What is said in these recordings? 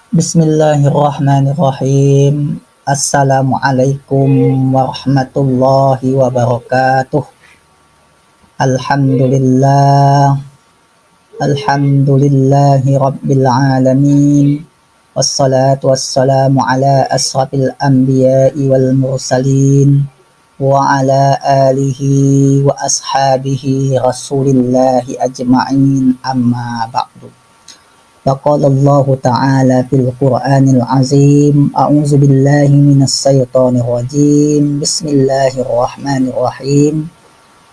Bismillahirrahmanirrahim. Assalamualaikum warahmatullahi wabarakatuh. Alhamdulillah. Alhamdulillahi rabbil alamin. Wassalatu wassalamu ala asrafil anbiya'i wal mursalin. Wa ala alihi wa ashabihi rasulillahi ajma'in, amma ba'du. فقال الله تعالى في القرآن العظيم أعوذ بالله من الشيطان الرجيم بسم الله الرحمن الرحيم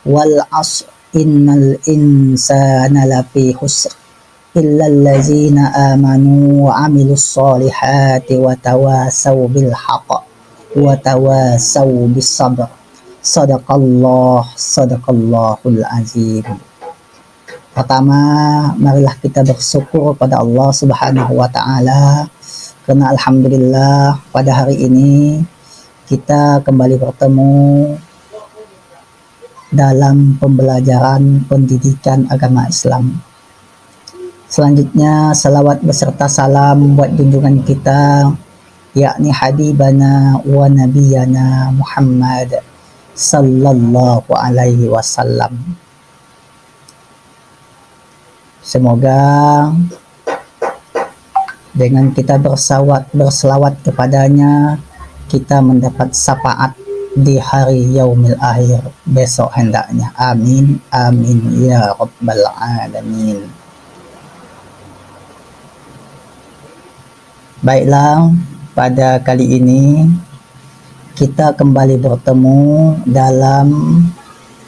والعصر إن الإنسان لفي خسر إلا الذين آمنوا وعملوا الصالحات وتواصوا بالحق وتواصوا بالصبر صدق الله العظيم. Pertama, marilah kita bersyukur pada Allah Subhanahu wa Ta'ala, karena alhamdulillah pada hari ini kita kembali bertemu dalam pembelajaran pendidikan agama Islam. Selanjutnya, salawat beserta salam buat junjungan kita, yakni Habibana wa Nabiyana Muhammad sallallahu alaihi wasallam. Semoga dengan kita berselawat kepadanya, kita mendapat syafaat di hari yaumil akhir besok hendaknya. Amin, amin ya rabbal alamin. Baiklah, pada kali ini kita kembali bertemu dalam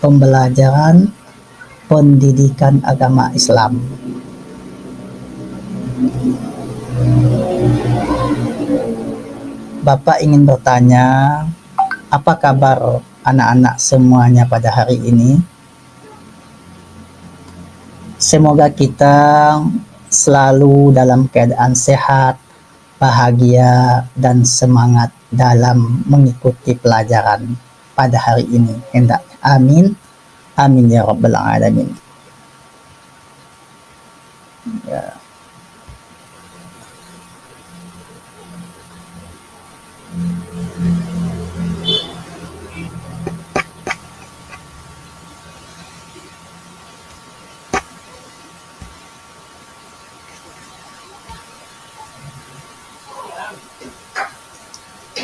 pembelajaran pendidikan agama Islam. Bapak ingin bertanya, apa kabar anak-anak semuanya pada hari ini? Semoga kita selalu dalam keadaan sehat, bahagia, dan semangat dalam mengikuti pelajaran pada hari ini. Hendaknya. Amin. Amin ya rabbal alamin. Ya.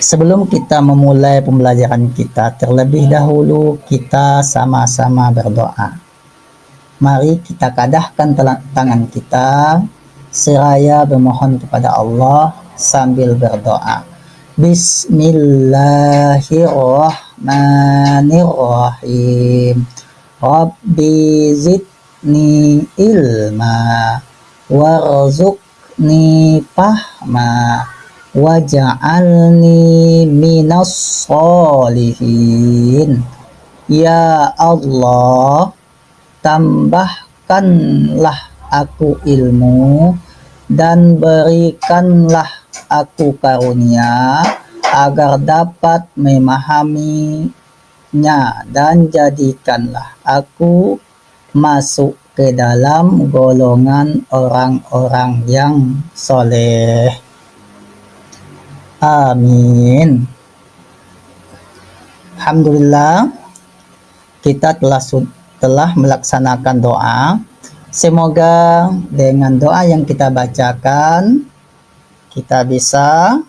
Sebelum kita memulai pembelajaran kita, terlebih dahulu kita sama-sama berdoa. Mari kita kadahkan tangan kita seraya bermohon kepada Allah sambil berdoa. Bismillahirrahmanirrahim. Rabbi zidni ilma warzuqni fahma waj'alni minas sholihin. Ya Allah, tambahkanlah aku ilmu dan berikanlah aku karunia agar dapat memahaminya, dan jadikanlah aku masuk ke dalam golongan orang-orang yang soleh. Amin. Alhamdulillah, kita telah melaksanakan doa. Semoga dengan doa yang kita bacakan, kita bisa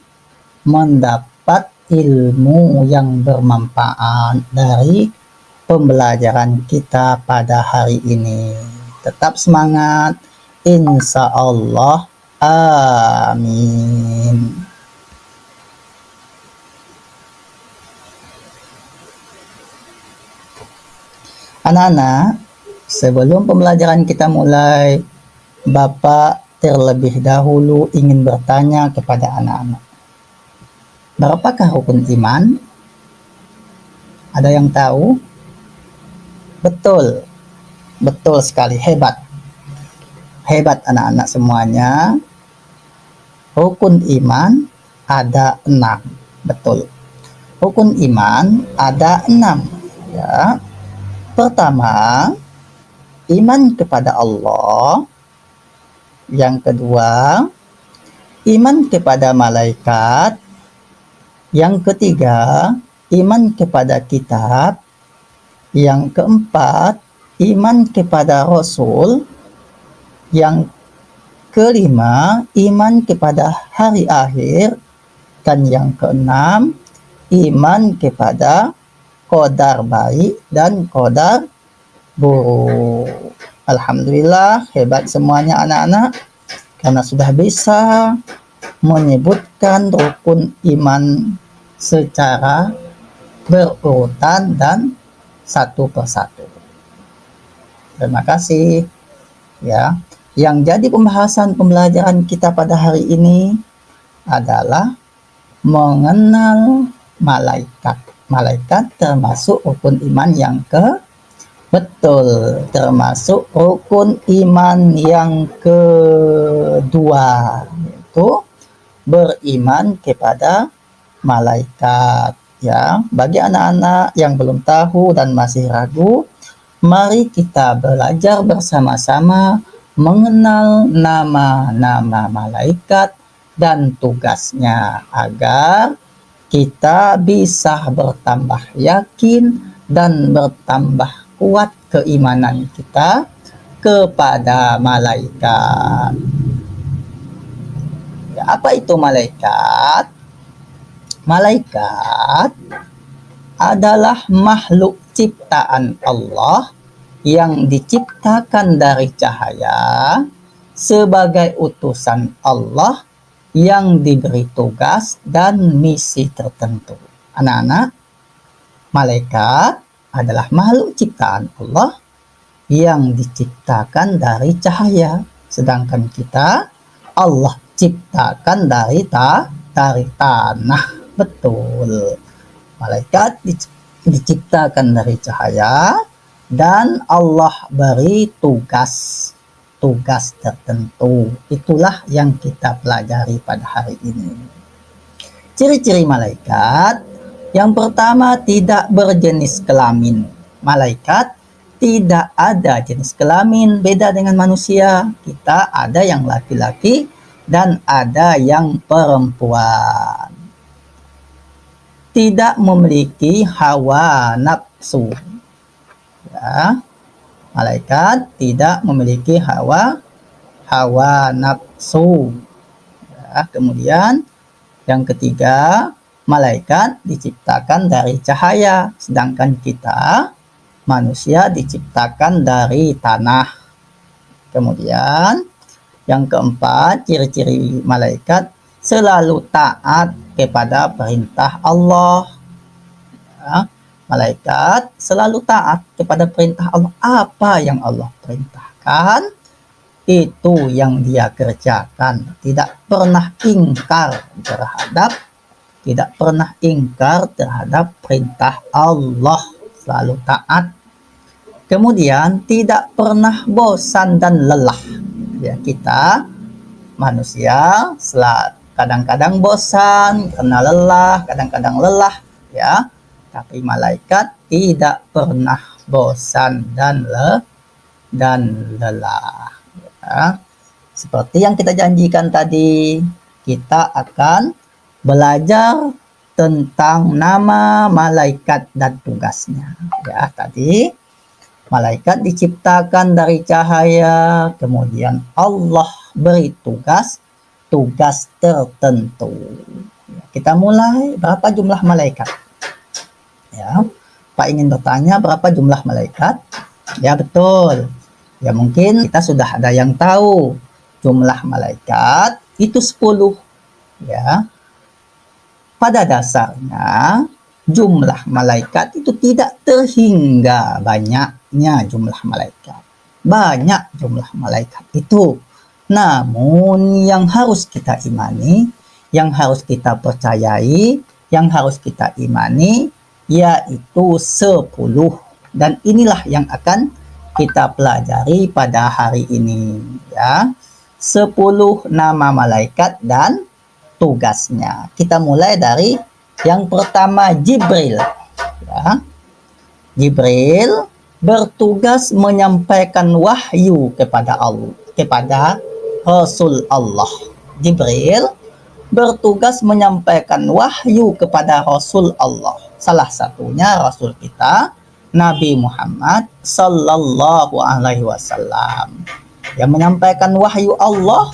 mendapat ilmu yang bermanfaat dari pembelajaran kita pada hari ini. Tetap semangat, insya Allah. Amin. Anak-anak, sebelum pembelajaran kita mulai, Bapak terlebih dahulu ingin bertanya kepada anak-anak. Berapakah rukun iman? Ada yang tahu? Betul. Betul sekali, hebat. Hebat anak-anak semuanya. Rukun iman ada 6. Betul. Rukun iman ada 6. Ya. Pertama, iman kepada Allah. Yang kedua, iman kepada malaikat. Yang ketiga, iman kepada kitab. Yang keempat, iman kepada Rasul. Yang kelima, iman kepada hari akhir. Dan yang keenam, iman kepada qadar baik dan qadar buruk. Alhamdulillah, hebat semuanya anak-anak, karena sudah bisa menyebutkan rukun iman secara berurutan dan satu persatu. Terima kasih. Ya, yang jadi pembahasan pembelajaran kita pada hari ini adalah mengenal malaikat. Malaikat termasuk rukun iman yang betul, termasuk rukun iman yang kedua, yaitu beriman kepada malaikat. Ya, bagi anak-anak yang belum tahu dan masih ragu, mari kita belajar bersama-sama mengenal nama-nama malaikat dan tugasnya agar kita bisa bertambah yakin dan bertambah kuat keimanan kita kepada malaikat. Ya, apa itu malaikat? Malaikat adalah makhluk ciptaan Allah yang diciptakan dari cahaya sebagai utusan Allah yang diberi tugas dan misi tertentu. Anak-anak, malaikat adalah makhluk ciptaan Allah yang diciptakan dari cahaya, sedangkan kita Allah ciptakan dari tanah. Betul. Malaikat diciptakan dari cahaya dan Allah beri tugas tertentu. Itulah yang kita pelajari pada hari ini. Ciri-ciri malaikat. Yang pertama, tidak berjenis kelamin. Malaikat tidak ada jenis kelamin, beda dengan manusia. Kita ada yang laki-laki dan ada yang perempuan. Tidak memiliki hawa nafsu. Ya, malaikat tidak memiliki hawa nafsu. Ya, kemudian yang ketiga, malaikat diciptakan dari cahaya, sedangkan kita manusia diciptakan dari tanah. Kemudian yang keempat, ciri-ciri malaikat selalu taat kepada perintah Allah. Ya, malaikat selalu taat kepada perintah Allah. Apa yang Allah perintahkan, itu yang dia kerjakan. Tidak pernah ingkar terhadap perintah Allah. Selalu taat. Kemudian tidak pernah bosan dan lelah. Ya, kita manusia kadang-kadang bosan, karena kadang-kadang lelah, ya. Tapi malaikat tidak pernah bosan dan lelah. Ya. Seperti yang kita janjikan tadi, kita akan belajar tentang nama malaikat dan tugasnya. Ya, tadi malaikat diciptakan dari cahaya, kemudian Allah beri tugas tertentu. Kita mulai, berapa jumlah malaikat? Ya, Pak ingin bertanya berapa jumlah malaikat? Ya, betul. Ya, mungkin kita sudah ada yang tahu jumlah malaikat itu 10. Ya. Pada dasarnya jumlah malaikat itu tidak terhingga banyaknya jumlah malaikat. Banyak jumlah malaikat itu. Namun yang harus kita imani, yang harus kita percayai, yang harus kita imani, yaitu 10. Dan inilah yang akan kita pelajari pada hari ini. Ya, 10 nama malaikat dan tugasnya. Kita mulai dari yang pertama, Jibril. Ya. Jibril bertugas menyampaikan wahyu kepada Rasul Allah. Jibril bertugas menyampaikan wahyu kepada Rasul Allah. Salah satunya Rasul kita Nabi Muhammad Sallallahu Alaihi Wasallam. Yang menyampaikan wahyu Allah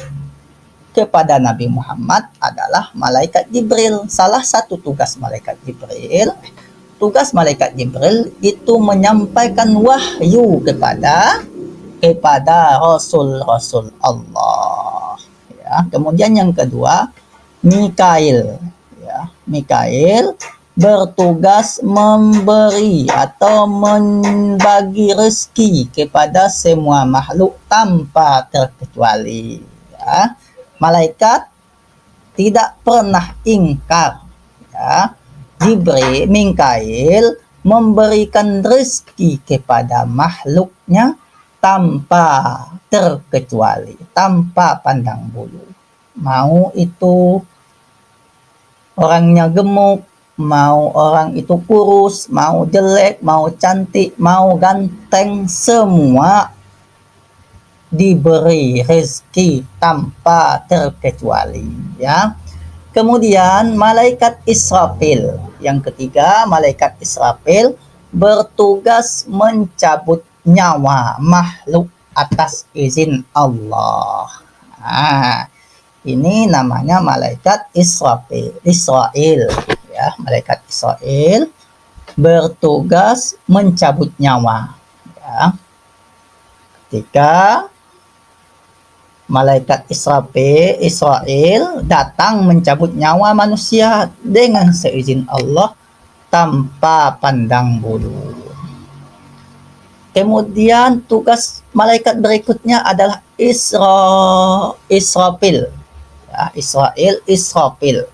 kepada Nabi Muhammad adalah malaikat Jibril. Salah satu tugas malaikat Jibril itu menyampaikan wahyu kepada Rasul-Rasul Allah. Ya, kemudian yang kedua, Mikail. Ya, Mikail bertugas memberi atau membagi rezeki kepada semua makhluk tanpa terkecuali. Ya, malaikat tidak pernah ingkar. Ya, Mikail memberikan rezeki kepada makhluknya tanpa terkecuali, tanpa pandang bulu. Mau itu orangnya gemuk, mau orang itu kurus, mau jelek, mau cantik, mau ganteng, semua diberi rezeki tanpa terkecuali, ya. Kemudian malaikat Israfil, yang ketiga, malaikat Israfil bertugas mencabut nyawa makhluk atas izin Allah. Nah, ini namanya malaikat Israfil, ya, malaikat Israfil bertugas mencabut nyawa. Ya. Ketika malaikat Israfil datang mencabut nyawa manusia dengan seizin Allah tanpa pandang bulu. Kemudian tugas malaikat berikutnya adalah Israfil. Ya, Israfil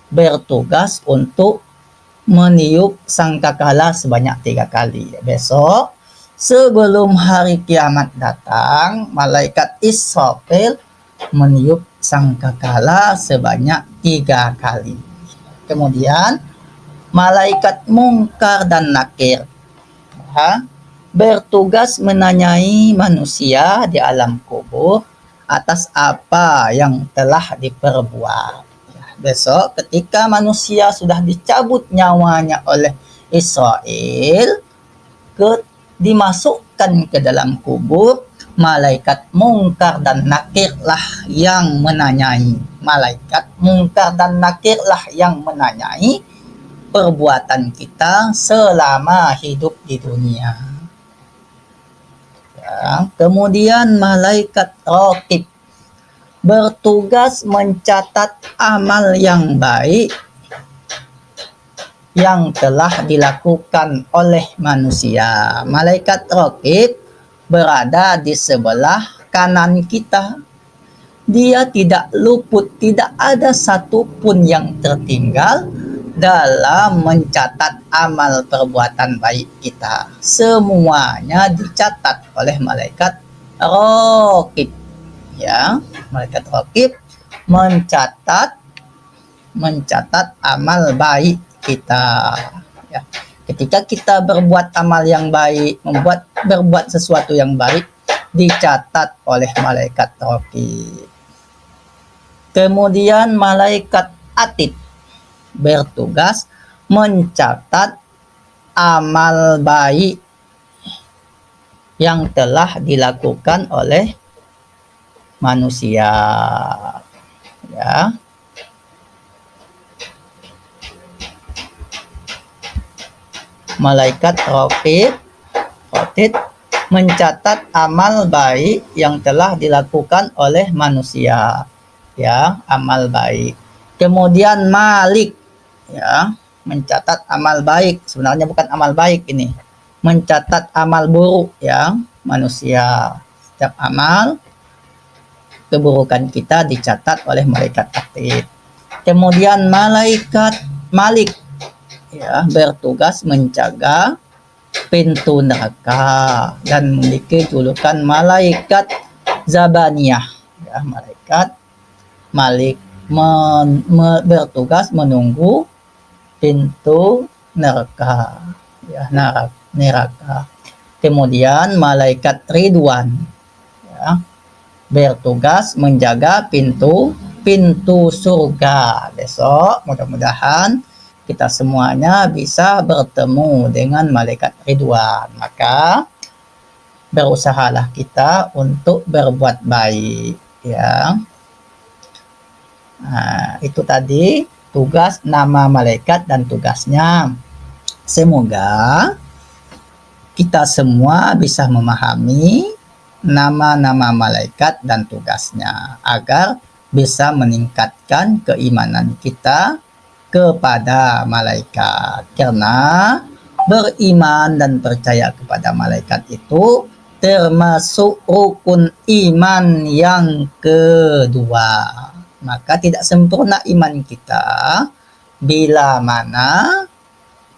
bertugas untuk meniup sangkakala sebanyak 3 kali. Besok sebelum hari kiamat datang, malaikat Israfil meniup sangkakala sebanyak 3 kali. Kemudian malaikat Mungkar dan Nakir, ya, bertugas menanyai manusia di alam kubur atas apa yang telah diperbuat. Besok ketika manusia sudah dicabut nyawanya oleh Israel, dimasukkan ke dalam kubur, malaikat Mungkar dan Nakirlah yang menanyai. Malaikat Mungkar dan Nakirlah yang menanyai perbuatan kita selama hidup di dunia. Ya, kemudian malaikat Raqib bertugas mencatat amal yang baik yang telah dilakukan oleh manusia. Malaikat Raqib berada di sebelah kanan kita. Dia tidak luput, tidak ada satupun yang tertinggal dalam mencatat amal perbuatan baik kita. Semuanya dicatat oleh malaikat Raqib. Ya, malaikat Raqib mencatat amal baik kita. Ya. Ketika kita berbuat amal yang baik, berbuat sesuatu yang baik, dicatat oleh malaikat Raqib. Kemudian malaikat Atid bertugas mencatat amal baik yang telah dilakukan oleh manusia. Ya. Malaikat Raqib mencatat amal baik yang telah dilakukan oleh manusia. Ya, amal baik. Kemudian Malik, ya, mencatat amal baik, sebenarnya bukan amal baik ini, mencatat amal buruk, ya, manusia. Setiap amal keburukan kita dicatat oleh malaikat Atid. Kemudian malaikat Malik, ya, bertugas menjaga pintu neraka dan memiliki julukan malaikat Zabaniyah. Ya, malaikat Malik bertugas menunggu pintu neraka, ya, neraka. Kemudian malaikat Ridwan, ya, bertugas menjaga pintu pintu surga besok. Mudah-mudahan kita semuanya bisa bertemu dengan malaikat Ridwan. Maka berusahalah kita untuk berbuat baik, ya. Nah, itu tadi tugas nama malaikat dan tugasnya. Semoga kita semua bisa memahami nama-nama malaikat dan tugasnya agar bisa meningkatkan keimanan kita kepada malaikat. Karena beriman dan percaya kepada malaikat itu termasuk rukun iman yang kedua. Maka tidak sempurna iman kita bila mana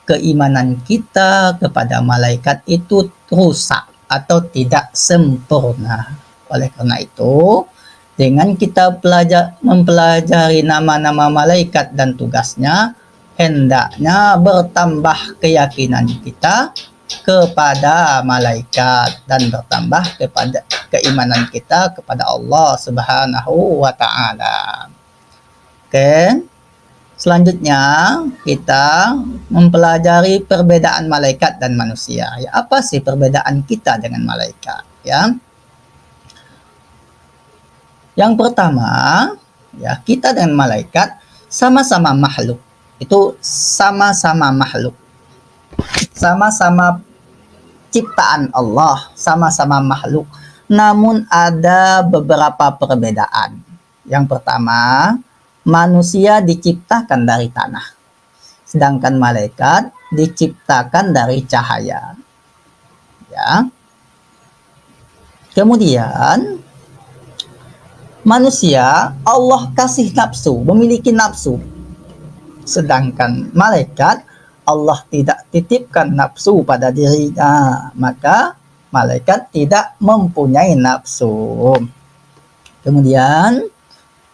keimanan kita kepada malaikat itu rusak atau tidak sempurna. Oleh karena itu, dengan kita mempelajari nama-nama malaikat dan tugasnya, hendaknya bertambah keyakinan kita kepada malaikat dan bertambah kepada keimanan kita kepada Allah Subhanahu wa taala. Oke. Selanjutnya kita mempelajari perbedaan malaikat dan manusia. Ya, apa sih perbedaan kita dengan malaikat, ya? Yang pertama, ya, kita dengan malaikat sama-sama makhluk. Itu sama-sama makhluk. Sama-sama ciptaan Allah, sama-sama makhluk. Namun ada beberapa perbedaan. Yang pertama, manusia diciptakan dari tanah, sedangkan malaikat diciptakan dari cahaya. Ya. Kemudian manusia Allah kasih nafsu, memiliki nafsu, sedangkan malaikat Allah tidak titipkan nafsu pada dirinya, maka malaikat tidak mempunyai nafsu. Kemudian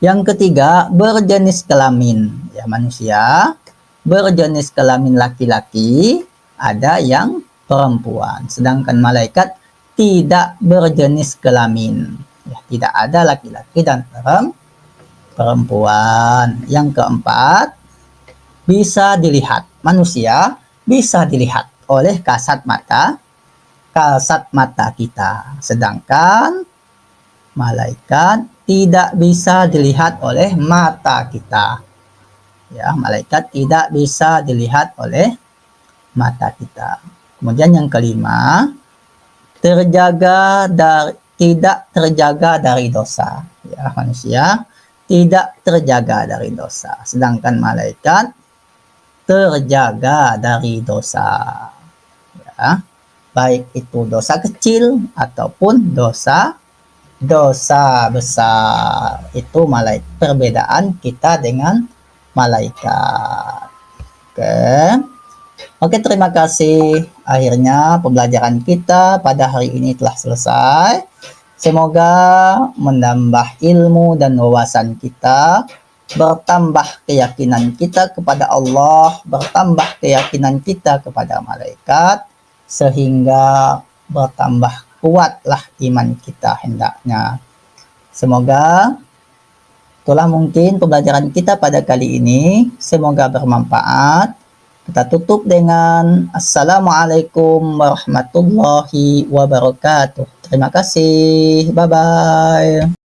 yang ketiga, berjenis kelamin. Ya, manusia berjenis kelamin laki-laki, ada yang perempuan. Sedangkan malaikat tidak berjenis kelamin. Ya, tidak ada laki-laki dan perempuan. Yang keempat, bisa dilihat. Manusia bisa dilihat oleh kasat mata kita. Sedangkan malaikat tidak bisa dilihat oleh mata kita. Ya, malaikat tidak bisa dilihat oleh mata kita. Kemudian yang kelima, tidak terjaga dari dosa. Ya, manusia tidak terjaga dari dosa, sedangkan malaikat terjaga dari dosa. Ya, baik itu dosa kecil ataupun dosa besar. Itu perbedaan kita dengan malaikat. Oke, terima kasih. Akhirnya pembelajaran kita pada hari ini telah selesai. Semoga menambah ilmu dan wawasan kita, bertambah keyakinan kita kepada Allah, bertambah keyakinan kita kepada malaikat, sehingga bertambah kuatlah iman kita hendaknya. Semoga itulah mungkin pembelajaran kita pada kali ini. Semoga bermanfaat. Kita tutup dengan Assalamualaikum warahmatullahi wabarakatuh. Terima kasih. Bye-bye.